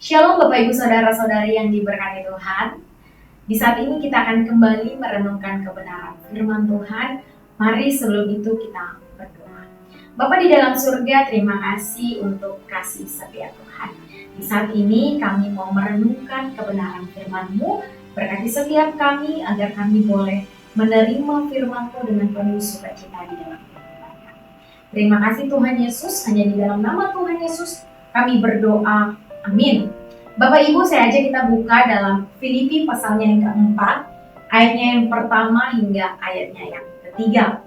Shalom Bapak Ibu Saudara-saudari yang diberkati Tuhan. Di saat ini kita akan kembali merenungkan kebenaran firman Tuhan. Mari sebelum itu kita berdoa. Bapa di dalam surga, terima kasih untuk kasih setia Tuhan. Di saat ini kami mau merenungkan kebenaran firman-Mu. Berkati setiap kami agar kami boleh menerima firman-Mu dengan penuh sukacita di dalam kehidupan kami. Terima kasih Tuhan Yesus, hanya di dalam nama Tuhan Yesus kami berdoa. Amin. Bapak Ibu, saya ajak kita buka dalam Filipi pasalnya yang keempat, ayatnya yang pertama hingga ayatnya yang ketiga.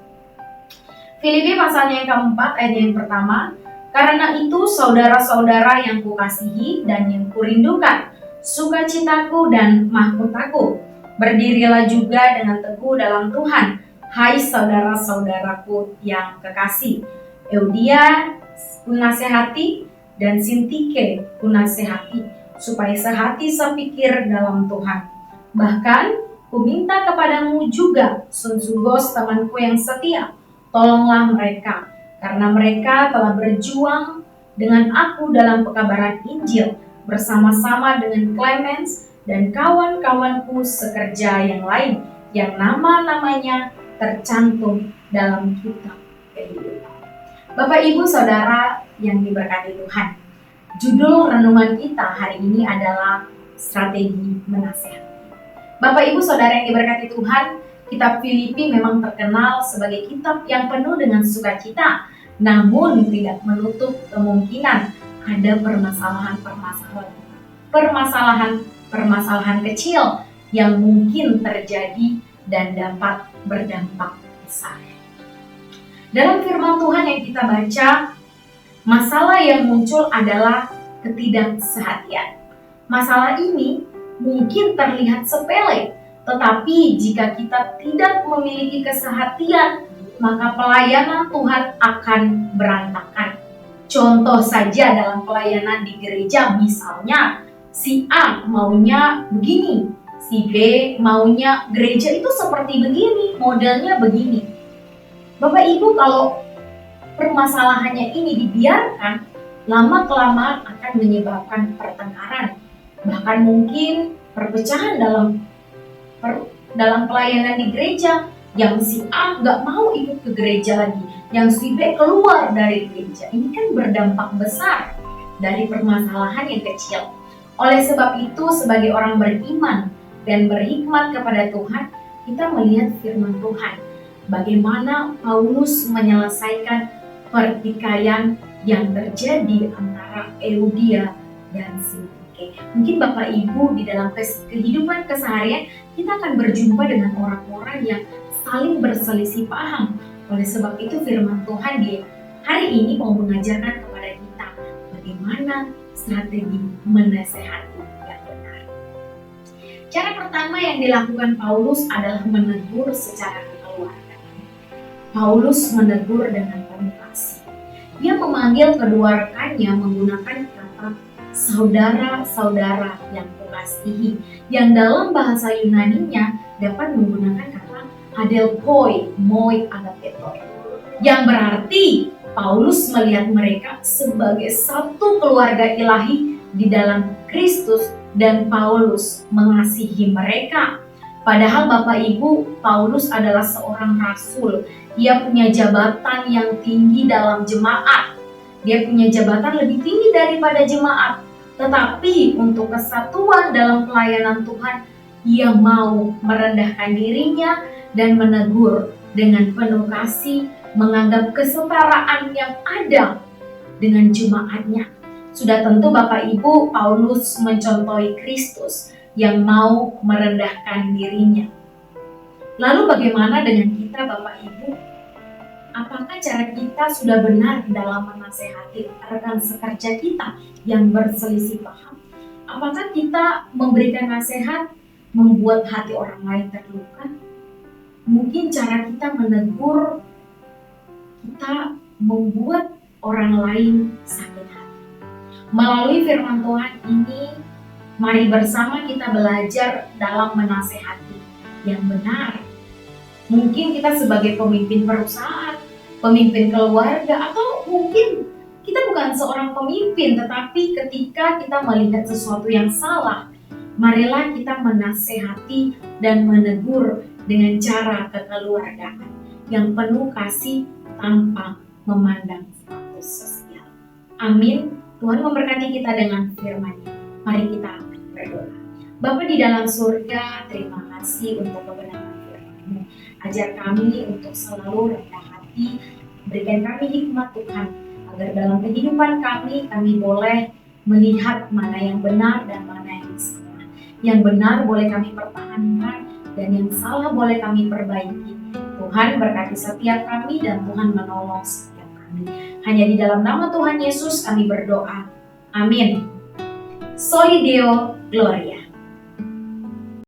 Filipi pasalnya yang keempat, ayatnya yang pertama. Karena itu saudara-saudara yang kukasihi dan yang kurindukan, sukacitaku dan mahkotaku, berdirilah juga dengan teguh dalam Tuhan, hai saudara-saudaraku yang kekasih. Eudia kunasehati dan Sintike kunasehati, supaya sehati sepikir dalam Tuhan. Bahkan kuminta kepadamu juga, Sonsugos temanku yang setia, tolonglah mereka, karena mereka telah berjuang dengan aku dalam pekabaran Injil, bersama-sama dengan Clemens dan kawan-kawanku sekerja yang lain, yang nama-namanya tercantum dalam kitab kehidupan. Bapak Ibu Saudara yang diberkati Tuhan, judul renungan kita hari ini adalah strategi menasehati. Bapak Ibu Saudara yang diberkati Tuhan, kitab Filipi memang terkenal sebagai kitab yang penuh dengan sukacita, namun tidak menutup kemungkinan ada permasalahan kecil yang mungkin terjadi dan dapat berdampak besar. Dalam firman Tuhan yang kita baca, masalah yang muncul adalah ketidaksehatian. Masalah ini mungkin terlihat sepele, tetapi jika kita tidak memiliki kesehatian, maka pelayanan Tuhan akan berantakan. Contoh saja dalam pelayanan di gereja, misalnya si A maunya begini, si B maunya gereja itu seperti begini, modelnya begini. Bapak Ibu, kalau permasalahannya ini dibiarkan, lama-kelamaan akan menyebabkan pertengkaran, bahkan mungkin perpecahan dalam pelayanan di gereja. Yang si A nggak mau ikut ke gereja lagi, yang si B keluar dari gereja. Ini kan berdampak besar dari permasalahan yang kecil. Oleh sebab itu, sebagai orang beriman dan berhikmat kepada Tuhan, kita melihat firman Tuhan, bagaimana Paulus menyelesaikan pertikaian yang terjadi antara Eudia dan Sintike. Mungkin Bapak Ibu di dalam kehidupan keseharian kita akan berjumpa dengan orang-orang yang saling berselisih paham. Oleh sebab itu firman Tuhan di hari ini mau mengajarkan kepada kita bagaimana strategi menasehati yang benar. Cara pertama yang dilakukan Paulus adalah menegur secara kekeluargaan. Paulus menegur dengan penuh kasih. Dia memanggil kedua rekannya menggunakan kata saudara-saudara yang kukasihi, yang dalam bahasa Yunaninya dapat menggunakan kata adelphoi, moi agapetoi, yang berarti Paulus melihat mereka sebagai satu keluarga ilahi di dalam Kristus dan Paulus mengasihi mereka. Padahal Bapak Ibu, Paulus adalah seorang rasul. Dia punya jabatan yang tinggi dalam jemaat. Dia punya jabatan lebih tinggi daripada jemaat. Tetapi untuk kesatuan dalam pelayanan Tuhan, ia mau merendahkan dirinya dan menegur dengan penuh kasih, menganggap kesetaraan yang ada dengan jemaatnya. Sudah tentu Bapak Ibu, Paulus mencontohi Kristus yang mau merendahkan dirinya. Lalu bagaimana dengan kita Bapak Ibu? Apakah cara kita sudah benar dalam menasehati rekan sekerja kita yang berselisih paham? Apakah kita memberikan nasihat membuat hati orang lain terluka? Mungkin cara kita menegur, kita membuat orang lain sakit hati. Melalui firman Tuhan ini, mari bersama kita belajar dalam menasehati yang benar. Mungkin kita sebagai pemimpin perusahaan, pemimpin keluarga, atau mungkin Kita bukan seorang pemimpin, tetapi ketika kita melihat sesuatu yang salah, marilah kita menasehati dan menegur dengan cara kekeluargaan yang penuh kasih tanpa memandang status sosial. Amin. Tuhan memberkati kita dengan firman-Nya. Mari kita berdoa. Bapa di dalam surga, terima kasih untuk kebenaran firman-Mu. Ajar kami untuk selalu rendah hati, berikan kami hikmat Tuhan, agar dalam kehidupan kami boleh melihat mana yang benar dan mana yang salah. Yang benar boleh kami pertahankan dan yang salah boleh kami perbaiki. Tuhan berkati setiap kami dan Tuhan menolong setiap kami. Hanya di dalam nama Tuhan Yesus kami berdoa. Amin. Soli Deo Gloria.